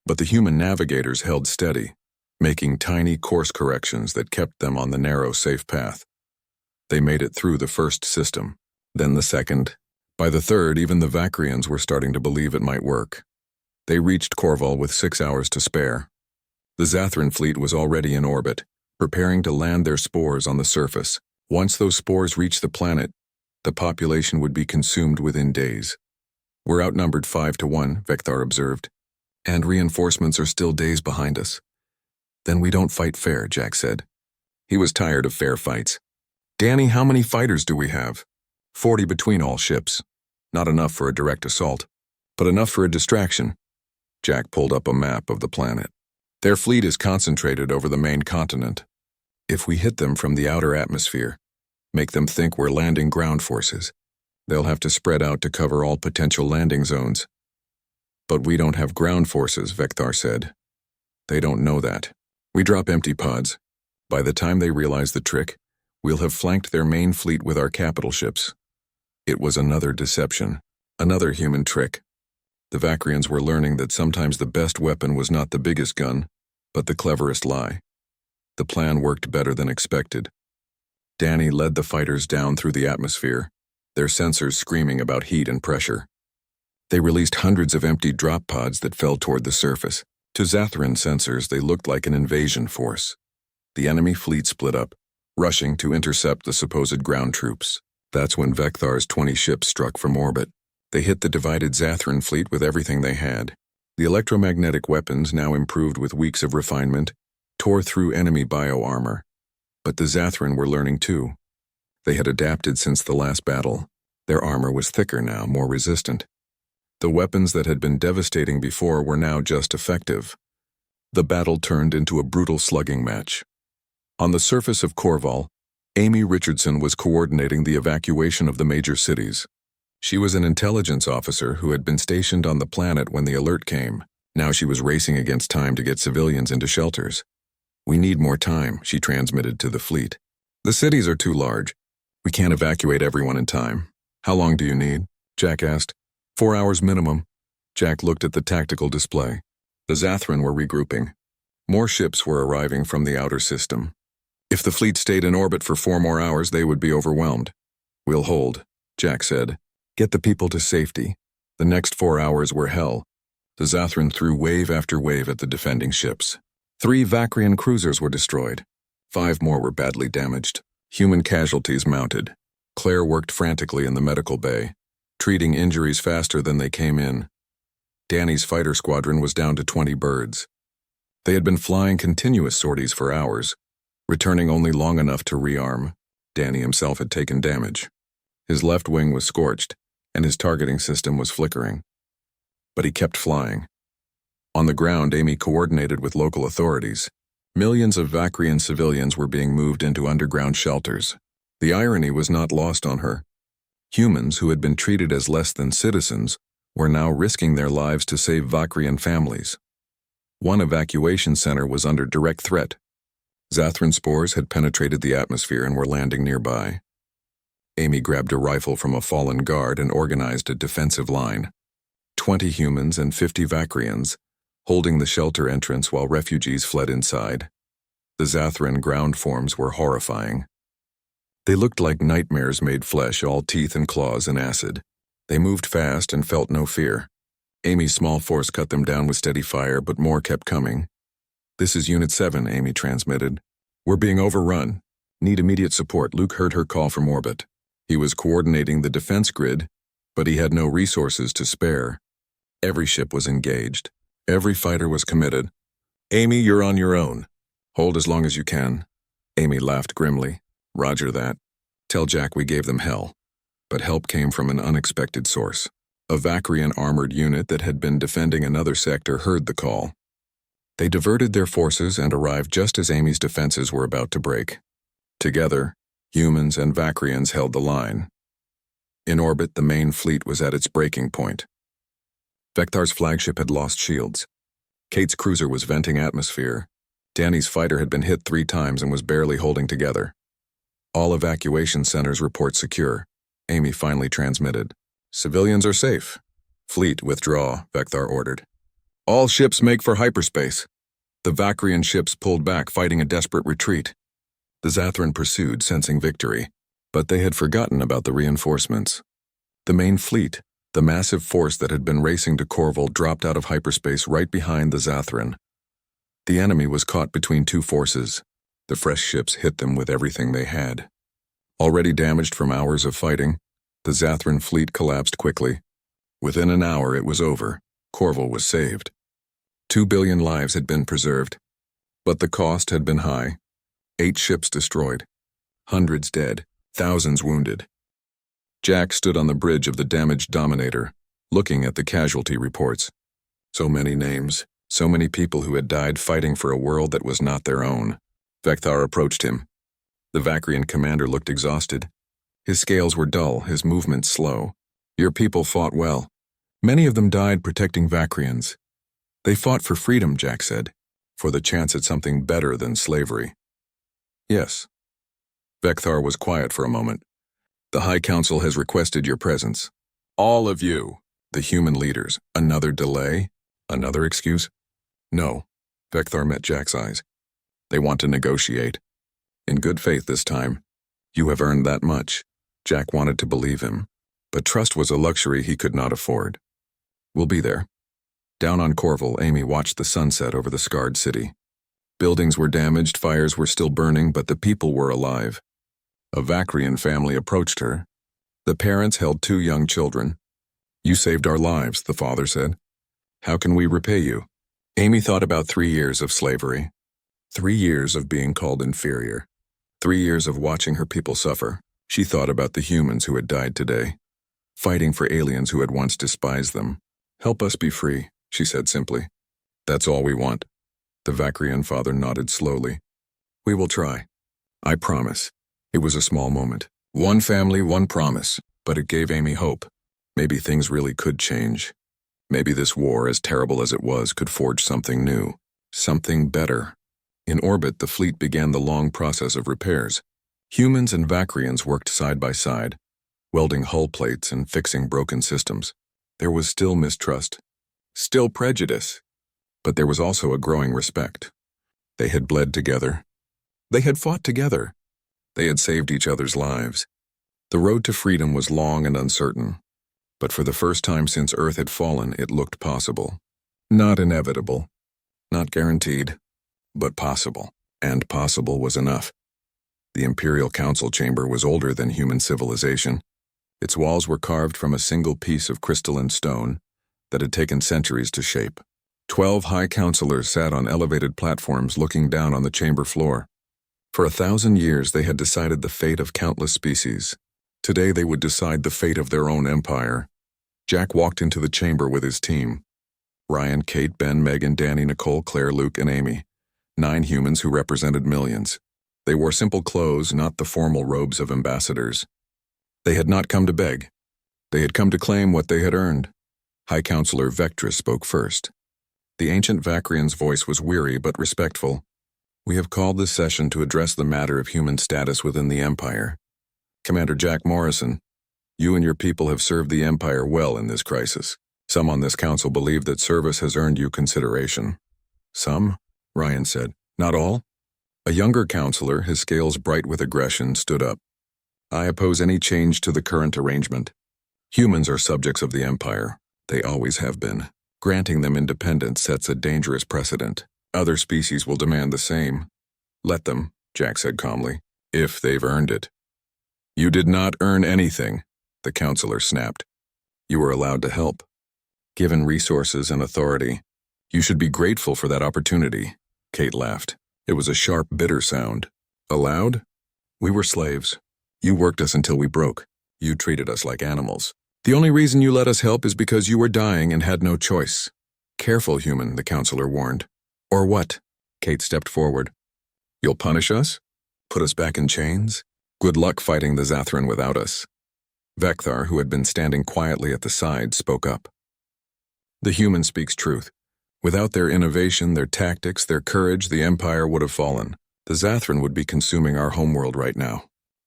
But the human navigators held steady, making tiny course corrections that kept them on the narrow, safe path. They made it through the first system, then the second. By the third, even the Vakrians were starting to believe it might work. They reached Korval with 6 hours to spare. The Zathran fleet was already in orbit, preparing to land their spores on the surface. Once those spores reached the planet, the population would be consumed within days. We're outnumbered 5-1, Vecthar observed. And reinforcements are still days behind us. Then we don't fight fair, Jack said. He was tired of fair fights. Danny, how many fighters do we have? 40 between all ships. Not enough for a direct assault, but enough for a distraction. Jack pulled up a map of the planet. Their fleet is concentrated over the main continent. If we hit them from the outer atmosphere, make them think we're landing ground forces, they'll have to spread out to cover all potential landing zones. But we don't have ground forces, Vecthar said. They don't know that. We drop empty pods. By the time they realize the trick, we'll have flanked their main fleet with our capital ships. It was another deception, another human trick. The Vakrians were learning that sometimes the best weapon was not the biggest gun, but the cleverest lie. The plan worked better than expected. Danny led the fighters down through the atmosphere, their sensors screaming about heat and pressure. They released hundreds of empty drop pods that fell toward the surface. To Zathran sensors, they looked like an invasion force. The enemy fleet split up, rushing to intercept the supposed ground troops. That's when Vecthar's 20 ships struck from orbit. They hit the divided Zathran fleet with everything they had. The electromagnetic weapons, now improved with weeks of refinement, tore through enemy bio-armor. But the Zathran were learning too. They had adapted since the last battle. Their armor was thicker now, more resistant. The weapons that had been devastating before were now just effective. The battle turned into a brutal slugging match. On the surface of Korval, Amy Richardson was coordinating the evacuation of the major cities. She was an intelligence officer who had been stationed on the planet when the alert came. Now she was racing against time to get civilians into shelters. We need more time, she transmitted to the fleet. The cities are too large. We can't evacuate everyone in time. How long do you need? Jack asked. 4 hours minimum. Jack looked at the tactical display. The Zathran were regrouping. More ships were arriving from the outer system. If the fleet stayed in orbit for 4 more hours, they would be overwhelmed. We'll hold, Jack said. Get the people to safety. The next 4 hours were hell. The Zathran threw wave after wave at the defending ships. 3 Vakrian cruisers were destroyed. 5 more were badly damaged. Human casualties mounted. Claire worked frantically in the medical bay, treating injuries faster than they came in. Danny's fighter squadron was down to 20 birds. They had been flying continuous sorties for hours, returning only long enough to rearm. Danny himself had taken damage. His left wing was scorched, and his targeting system was flickering. But he kept flying. On the ground, Amy coordinated with local authorities. Millions of Vakrian civilians were being moved into underground shelters. The irony was not lost on her. Humans who had been treated as less than citizens were now risking their lives to save Vakrian families. One evacuation center was under direct threat. Zathran spores had penetrated the atmosphere and were landing nearby. Amy grabbed a rifle from a fallen guard and organized a defensive line. 20 humans and 50 Vakrians, holding the shelter entrance while refugees fled inside. The Zathran ground forms were horrifying. They looked like nightmares made flesh, all teeth and claws and acid. They moved fast and felt no fear. Amy's small force cut them down with steady fire, but more kept coming. This is Unit 7, Amy transmitted. We're being overrun. Need immediate support. Luke heard her call from orbit. He was coordinating the defense grid, but he had no resources to spare. Every ship was engaged. Every fighter was committed. Amy, you're on your own. Hold as long as you can. Amy laughed grimly. Roger that. Tell Jack we gave them hell. But help came from an unexpected source. A Vakrian armored unit that had been defending another sector heard the call. They diverted their forces and arrived just as Amy's defenses were about to break. Together, humans and Vakrians held the line. In orbit, the main fleet was at its breaking point. Vekthar's flagship had lost shields. Kate's cruiser was venting atmosphere. Danny's fighter had been hit 3 times and was barely holding together. All evacuation centers report secure. Amy finally transmitted. Civilians are safe. Fleet, withdraw, Vekthar ordered. All ships make for hyperspace. The Vakrian ships pulled back, fighting a desperate retreat. The Zathran pursued, sensing victory, but they had forgotten about the reinforcements. The main fleet, the massive force that had been racing to Corval, dropped out of hyperspace right behind the Zathran. The enemy was caught between 2 forces. The fresh ships hit them with everything they had. Already damaged from hours of fighting, the Zathran fleet collapsed quickly. Within an hour it was over. Corval was saved. 2 billion lives had been preserved. But the cost had been high. 8 ships destroyed. Hundreds dead. Thousands wounded. Jack stood on the bridge of the damaged Dominator, looking at the casualty reports. So many names, so many people who had died fighting for a world that was not their own. Vekthar approached him. The Vakrian commander looked exhausted. His scales were dull, his movements slow. Your people fought well. Many of them died protecting Vakrians. They fought for freedom, Jack said, for the chance at something better than slavery. Yes. Vekthar was quiet for a moment. The High Council has requested your presence. All of you, the human leaders. Another delay? Another excuse? No. Vekthar met Jack's eyes. They want to negotiate. In good faith this time. You have earned that much. Jack wanted to believe him, but trust was a luxury he could not afford. We'll be there. Down on Corval, Amy watched the sunset over the scarred city. Buildings were damaged, fires were still burning, but the people were alive. A Vakrian family approached her. The parents held 2 young children. You saved our lives, the father said. How can we repay you? Amy thought about 3 years of slavery. 3 years of being called inferior. 3 years of watching her people suffer. She thought about the humans who had died today, fighting for aliens who had once despised them. Help us be free, she said simply. That's all we want. The Vakrian father nodded slowly. We will try. I promise. It was a small moment. One family, one promise, but it gave Amy hope. Maybe things really could change. Maybe this war, as terrible as it was, could forge something new, something better. In orbit, the fleet began the long process of repairs. Humans and Vakrians worked side by side, welding hull plates and fixing broken systems. There was still mistrust, still prejudice, but there was also a growing respect. They had bled together. They had fought together. They had saved each other's lives. The road to freedom was long and uncertain, but for the first time since Earth had fallen, it looked possible. Not inevitable, not guaranteed, but possible. And possible was enough. The Imperial Council chamber was older than human civilization. Its walls were carved from a single piece of crystalline stone that had taken centuries to shape. 12 high counselors sat on elevated platforms looking down on the chamber floor. For 1,000 years they had decided the fate of countless species. Today they would decide the fate of their own empire. Jack walked into the chamber with his team. Ryan, Kate, Ben, Megan, Danny, Nicole, Claire, Luke, and Amy. 9 humans who represented millions. They wore simple clothes, not the formal robes of ambassadors. They had not come to beg. They had come to claim what they had earned. High Counselor Vectress spoke first. The ancient Vakrian's voice was weary but respectful. We have called this session to address the matter of human status within the Empire. Commander Jack Morrison, you and your people have served the Empire well in this crisis. Some on this council believe that service has earned you consideration. Some? Ryan said. Not all? A younger counselor, his scales bright with aggression, stood up. I oppose any change to the current arrangement. Humans are subjects of the Empire. They always have been. Granting them independence sets a dangerous precedent. Other species will demand the same. Let them, Jack said calmly, if they've earned it. You did not earn anything, the counselor snapped. You were allowed to help. Given resources and authority, you should be grateful for that opportunity. Kate laughed. It was a sharp, bitter sound. Allowed? We were slaves. You worked us until we broke. You treated us like animals. The only reason you let us help is because you were dying and had no choice. Careful, human, the counselor warned. Or what? Kate stepped forward. You'll punish us? Put us back in chains? Good luck fighting the Zathran without us. Vekthar, who had been standing quietly at the side, spoke up. The human speaks truth. Without their innovation, their tactics, their courage, the Empire would have fallen. The Zathran would be consuming our homeworld right now.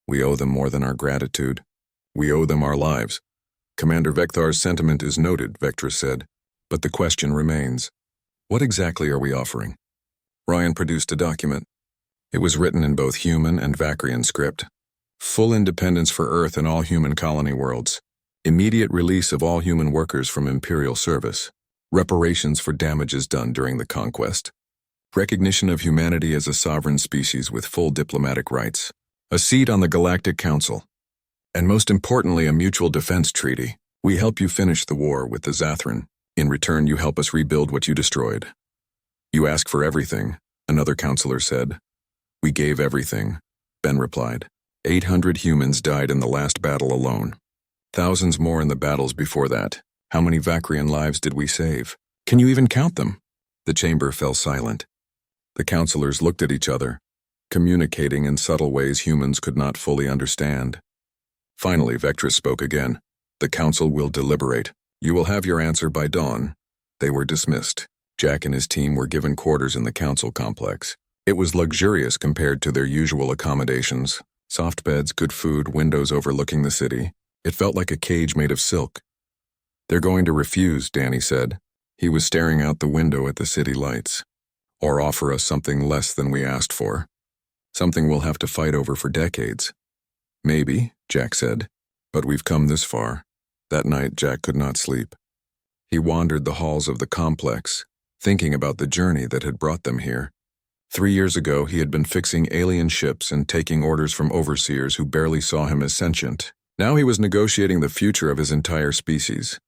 We owe them more than our gratitude. We owe them our lives. Commander Vekthar's sentiment is noted, Vectress said. But the question remains. What exactly are we offering? Ryan produced a document. It was written in both human and Vakrian script. Full independence for Earth and all human colony worlds. Immediate release of all human workers from Imperial service. Reparations for damages done during the conquest. Recognition of humanity as a sovereign species with full diplomatic rights. A seat on the Galactic Council. And most importantly, a mutual defense treaty. We help you finish the war with the Zathran. In return, you help us rebuild what you destroyed. You ask for everything, another counselor said. We gave everything, Ben replied. 800 humans died in the last battle alone. Thousands more in the battles before that. How many Vakrian lives did we save? Can you even count them? The chamber fell silent. The counselors looked at each other, communicating in subtle ways humans could not fully understand. Finally, Vectress spoke again. The council will deliberate. You will have your answer by dawn. They were dismissed. Jack and his team were given quarters in the council complex. It was luxurious compared to their usual accommodations. Soft beds, good food, windows overlooking the city. It felt like a cage made of silk. They're going to refuse, Danny said. He was staring out the window at the city lights. Or offer us something less than we asked for. Something we'll have to fight over for decades. Maybe, Jack said. But we've come this far. That night, Jack could not sleep. He wandered the halls of the complex, thinking about the journey that had brought them here. 3 years ago, he had been fixing alien ships and taking orders from overseers who barely saw him as sentient. Now he was negotiating the future of his entire species.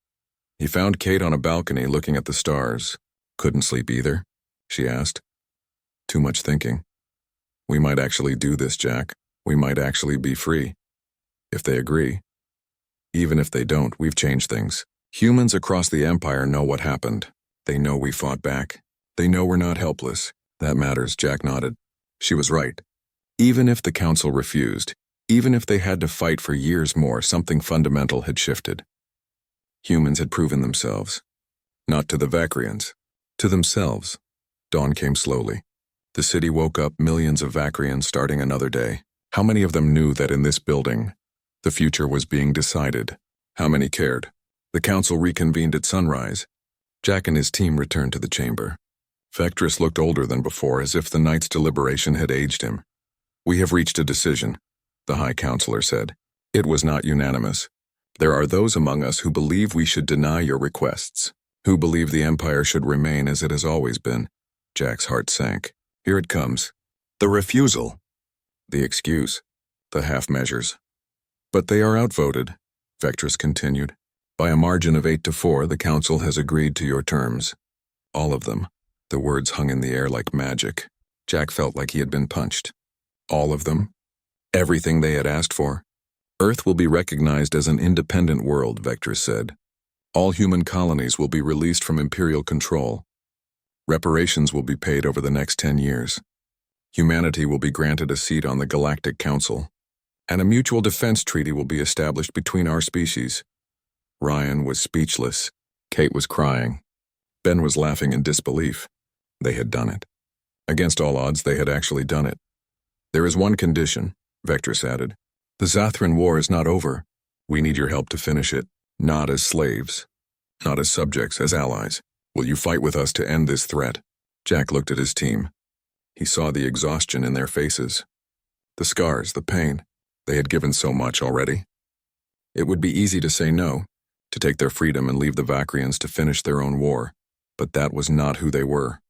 He found Kate on a balcony looking at the stars. Couldn't sleep either? She asked. Too much thinking. We might actually do this, Jack. We might actually be free. If they agree. Even if they don't, we've changed things. Humans across the Empire know what happened. They know we fought back. They know we're not helpless. That matters, Jack nodded. She was right. Even if the council refused, even if they had to fight for years more, something fundamental had shifted. Humans had proven themselves. Not to the Vakrians. To themselves. Dawn came slowly. The city woke up, millions of Vakrians starting another day. How many of them knew that in this building, the future was being decided? How many cared? The council reconvened at sunrise. Jack and his team returned to the chamber. Vectress looked older than before, as if the night's deliberation had aged him. We have reached a decision, the High Counselor said. It was not unanimous. There are those among us who believe we should deny your requests, who believe the Empire should remain as it has always been. Jack's heart sank. Here it comes. The refusal. The excuse. The half-measures. But they are outvoted, Vectress continued. By a margin of 8-4, the Council has agreed to your terms. All of them. The words hung in the air like magic. Jack felt like he had been punched. All of them? Everything they had asked for? Earth will be recognized as an independent world, Vectress said. All human colonies will be released from Imperial control. Reparations will be paid over the next 10 years. Humanity will be granted a seat on the Galactic Council. And a mutual defense treaty will be established between our species. Ryan was speechless. Kate was crying. Ben was laughing in disbelief. They had done it. Against all odds, they had actually done it. There is one condition, Vectress added. The Zathran War is not over. We need your help to finish it. Not as slaves. Not as subjects, as allies. Will you fight with us to end this threat? Jack looked at his team. He saw the exhaustion in their faces. The scars, the pain. They had given so much already. It would be easy to say no, to take their freedom and leave the Vakrians to finish their own war. But that was not who they were.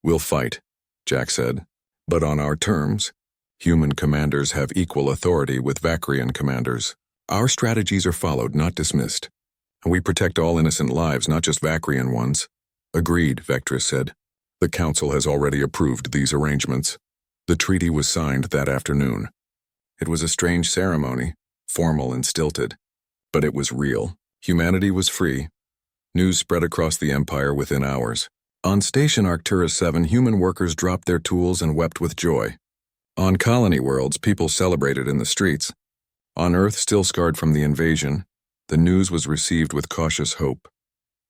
We'll fight, Jack said. But on our terms. Human commanders have equal authority with Vakrian commanders. Our strategies are followed, not dismissed. And we protect all innocent lives, not just Vakrian ones. Agreed, Vectress said. The Council has already approved these arrangements. The treaty was signed that afternoon. It was a strange ceremony, formal and stilted. But it was real. Humanity was free. News spread across the Empire within hours. On Station Arcturus 7, human workers dropped their tools and wept with joy. On colony worlds, people celebrated in the streets. On Earth, still scarred from the invasion, the news was received with cautious hope.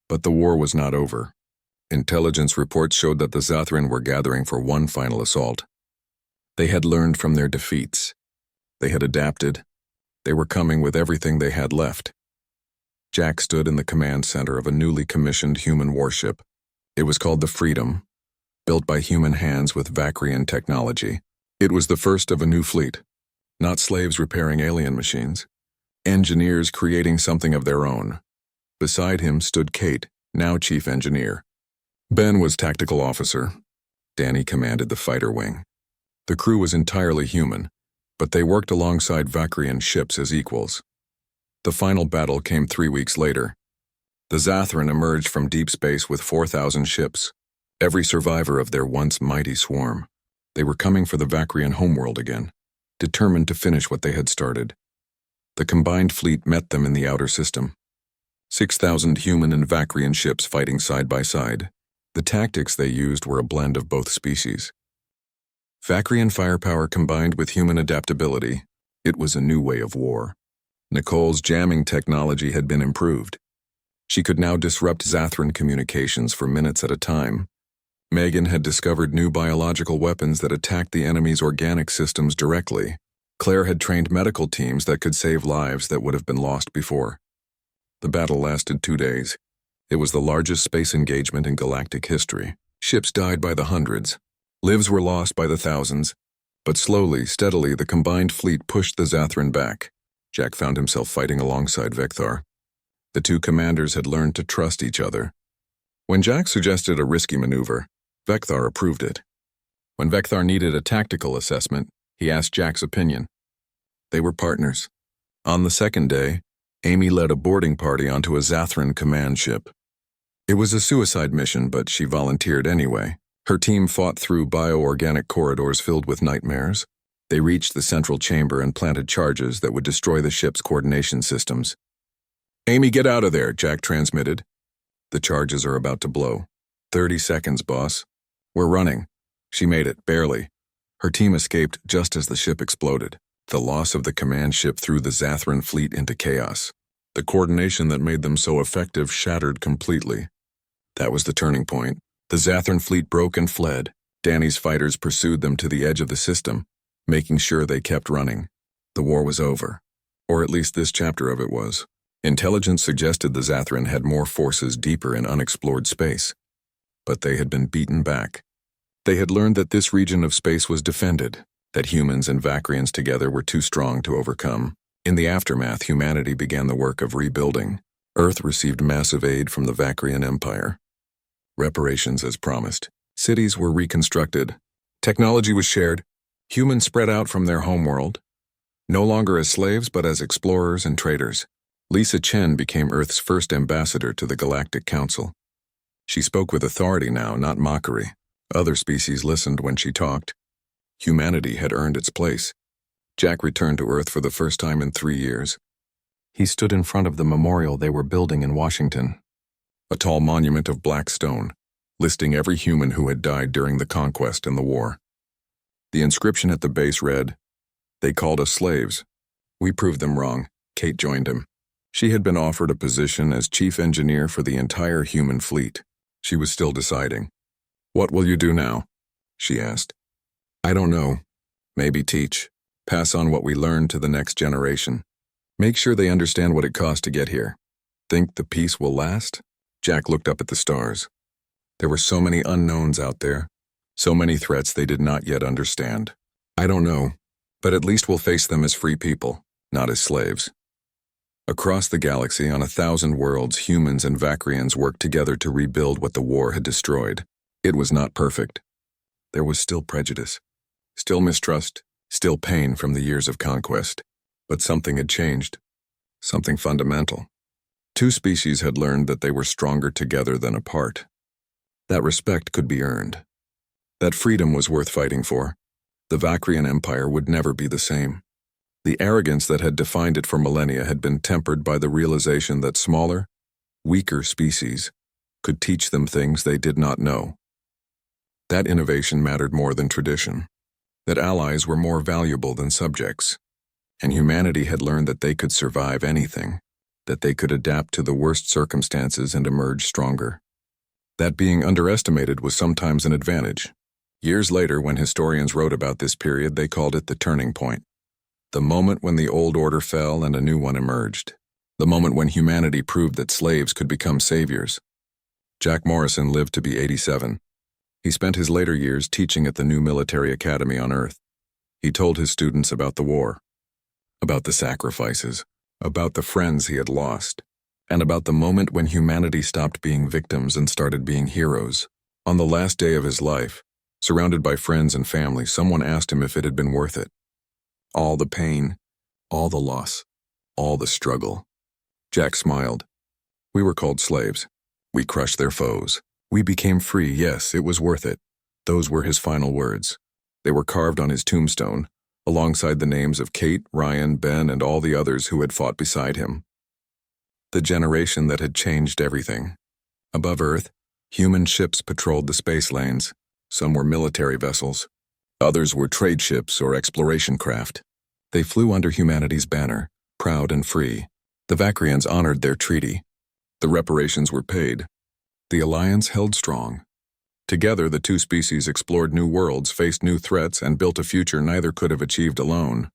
But the war was not over. Intelligence reports showed that the Zathran were gathering for one final assault. They had learned from their defeats. They had adapted. They were coming with everything they had left. Jack stood in the command center of a newly commissioned human warship. It was called the Freedom, built by human hands with Vakrian technology. It was the first of a new fleet. Not slaves repairing alien machines. Engineers creating something of their own. Beside him stood Kate, now chief engineer. Ben was tactical officer. Danny commanded the fighter wing. The crew was entirely human, but they worked alongside Vakrian ships as equals. The final battle came 3 weeks later. The Zathran emerged from deep space with 4,000 ships, every survivor of their once mighty swarm. They were coming for the Vakrian homeworld again, determined to finish what they had started. The combined fleet met them in the outer system. 6,000 human and Vakrian ships fighting side by side. The tactics they used were a blend of both species. Vakrian firepower combined with human adaptability, it was a new way of war. Nicole's jamming technology had been improved. She could now disrupt Zathran communications for minutes at a time. Megan had discovered new biological weapons that attacked the enemy's organic systems directly. Claire had trained medical teams that could save lives that would have been lost before. The battle lasted 2 days. It was the largest space engagement in galactic history. Ships died by the hundreds. Lives were lost by the thousands. But slowly, steadily, the combined fleet pushed the Zathran back. Jack found himself fighting alongside Vecthar. The two commanders had learned to trust each other. When Jack suggested a risky maneuver, Vecthar approved it. When Vecthar needed a tactical assessment, he asked Jack's opinion. They were partners. On the second day, Amy led a boarding party onto a Zathran command ship. It was a suicide mission, but she volunteered anyway. Her team fought through bioorganic corridors filled with nightmares. They reached the central chamber and planted charges that would destroy the ship's coordination systems. "Amy, get out of there," Jack transmitted. "The charges are about to blow. 30 seconds, boss. We're running." She made it, barely. Her team escaped just as the ship exploded. The loss of the command ship threw the Zathran fleet into chaos. The coordination that made them so effective shattered completely. That was the turning point. The Zathran fleet broke and fled. Danny's fighters pursued them to the edge of the system, making sure they kept running. The war was over. Or at least this chapter of it was. Intelligence suggested the Zathran had more forces deeper in unexplored space. But they had been beaten back. They had learned that this region of space was defended, that humans and Vakrians together were too strong to overcome. In the aftermath, humanity began the work of rebuilding. Earth received massive aid from the Vakrian Empire. Reparations as promised. Cities were reconstructed. Technology was shared. Humans spread out from their homeworld. No longer as slaves, but as explorers and traders. Lisa Chen became Earth's first ambassador to the Galactic Council. She spoke with authority now, not mockery. Other species listened when she talked. Humanity had earned its place. Jack returned to Earth for the first time in 3 years. He stood in front of the memorial they were building in Washington. A tall monument of black stone, listing every human who had died during the conquest and the war. The inscription at the base read, "They called us slaves. We proved them wrong." Kate joined him. She had been offered a position as chief engineer for the entire human fleet. She was still deciding. "What will you do now?" she asked. "I don't know. Maybe teach. Pass on what we learned to the next generation. Make sure they understand what it cost to get here. Think the peace will last?" Jack looked up at the stars. There were so many unknowns out there, so many threats they did not yet understand. "I don't know, but at least we'll face them as free people, not as slaves." Across the galaxy, on 1,000 worlds, humans and Vakrians worked together to rebuild what the war had destroyed. It was not perfect. There was still prejudice, still mistrust, still pain from the years of conquest. But something had changed. Something fundamental. Two species had learned that they were stronger together than apart. That respect could be earned. That freedom was worth fighting for. The Vakrian Empire would never be the same. The arrogance that had defined it for millennia had been tempered by the realization that smaller, weaker species could teach them things they did not know. That innovation mattered more than tradition, that allies were more valuable than subjects, and humanity had learned that they could survive anything, that they could adapt to the worst circumstances and emerge stronger. That being underestimated was sometimes an advantage. Years later, when historians wrote about this period, they called it the turning point. The moment when the old order fell and a new one emerged. The moment when humanity proved that slaves could become saviors. Jack Morrison lived to be 87. He spent his later years teaching at the new military academy on Earth. He told his students about the war, about the sacrifices, about the friends he had lost, and about the moment when humanity stopped being victims and started being heroes. On the last day of his life, surrounded by friends and family, someone asked him if it had been worth it. All the pain, all the loss, all the struggle. Jack smiled. We were called slaves. We crushed their foes. We became free. Yes, it was worth it. Those were his final words. They were carved on his tombstone, alongside the names of Kate, Ryan, Ben, and all the others who had fought beside him. The generation that had changed everything. Above Earth, human ships patrolled the space lanes. Some were military vessels. Others were trade ships or exploration craft. They flew under humanity's banner, proud and free. The Vakrians honored their treaty. The reparations were paid. The alliance held strong. Together, the two species explored new worlds, faced new threats, and built a future neither could have achieved alone.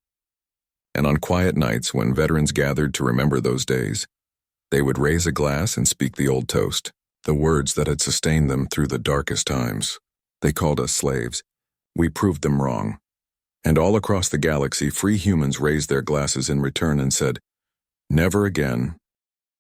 And on quiet nights, when veterans gathered to remember those days, they would raise a glass and speak the old toast, the words that had sustained them through the darkest times. They called us slaves. We proved them wrong. And all across the galaxy, free humans raised their glasses in return and said, "Never again,